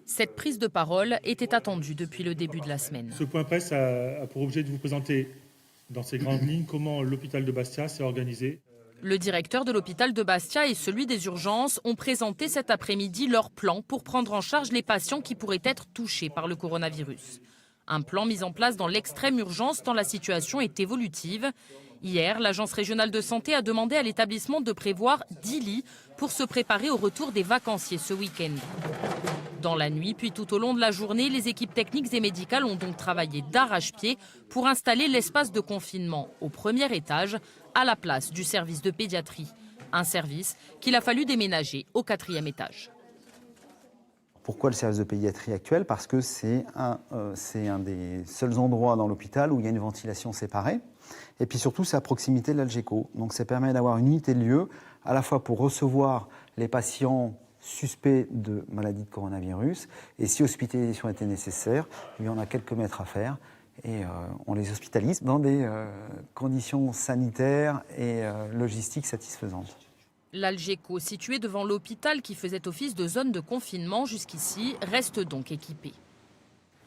Cette prise de parole était attendue depuis le début de la semaine. Ce point presse a pour objet de vous présenter dans ces grandes lignes comment l'hôpital de Bastia s'est organisé. Le directeur de l'hôpital de Bastia et celui des urgences ont présenté cet après-midi leur plan pour prendre en charge les patients qui pourraient être touchés par le coronavirus. Un plan mis en place dans l'extrême urgence tant la situation est évolutive. Hier, l'Agence régionale de santé a demandé à l'établissement de prévoir 10 lits pour se préparer au retour des vacanciers ce week-end. Dans la nuit, puis tout au long de la journée, les équipes techniques et médicales ont donc travaillé d'arrache-pied pour installer l'espace de confinement au premier étage, à la place du service de pédiatrie. Un service qu'il a fallu déménager au 4e étage. Pourquoi le service de pédiatrie actuel? Parce que c'est un des seuls endroits dans l'hôpital où il y a une ventilation séparée. Et puis surtout, c'est à proximité de l'Algeco. Donc ça permet d'avoir une unité de lieu, à la fois pour recevoir les patients suspects de maladie de coronavirus. Et si hospitalisation était nécessaire, il y en a quelques mètres à faire. Et on les hospitalise dans des conditions sanitaires et logistiques satisfaisantes. L'Algeco, situé devant l'hôpital qui faisait office de zone de confinement jusqu'ici, reste donc équipé.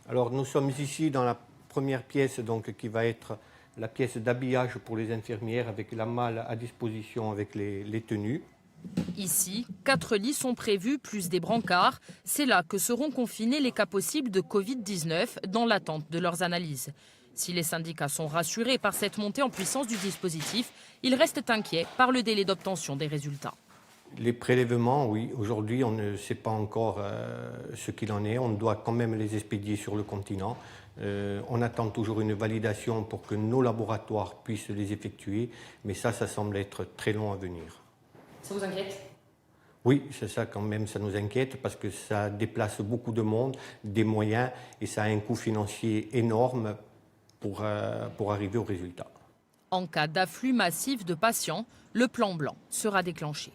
Alors nous sommes ici dans la première pièce donc, qui va être la pièce d'habillage pour les infirmières avec la malle à disposition avec les tenues. Ici, 4 lits sont prévus, plus des brancards. C'est là que seront confinés les cas possibles de Covid-19 dans l'attente de leurs analyses. Si les syndicats sont rassurés par cette montée en puissance du dispositif, ils restent inquiets par le délai d'obtention des résultats. Les prélèvements, oui, aujourd'hui on ne sait pas encore ce qu'il en est. On doit quand même les expédier sur le continent. On attend toujours une validation pour que nos laboratoires puissent les effectuer. Mais ça semble être très long à venir. Ça vous inquiète ? Oui, c'est ça quand même, ça nous inquiète parce que ça déplace beaucoup de monde, des moyens et ça a un coût financier énorme pour arriver au résultat. En cas d'afflux massif de patients, le plan blanc sera déclenché.